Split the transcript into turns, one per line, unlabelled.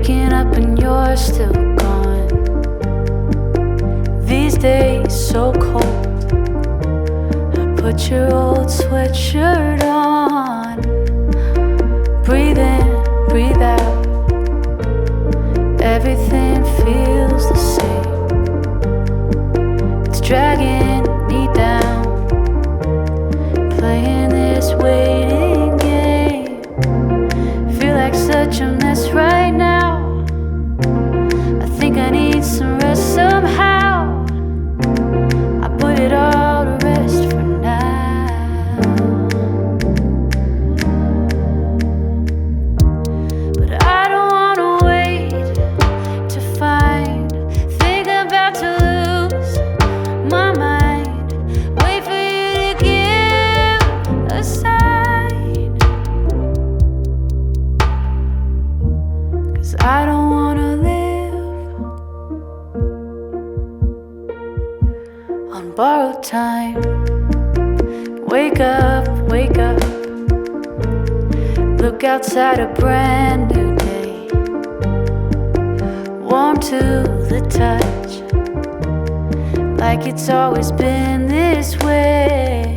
Waking up and you're still gone. These days so cold. I put your old sweatshirt on. Breathe in, breathe out. Everything feels the same. It's dragging me down. Playing this waiting game. Feel like such a mess right now. I think I need some rest somehow. I put it all to rest for now. But I don't wanna wait to find. Think about to lose my mind. Wait for you to give a sign. 'Cause I don't wanna live on borrowed time. Wake up, wake up. Look outside, a brand new day. Warm to the touch, like it's always been this way.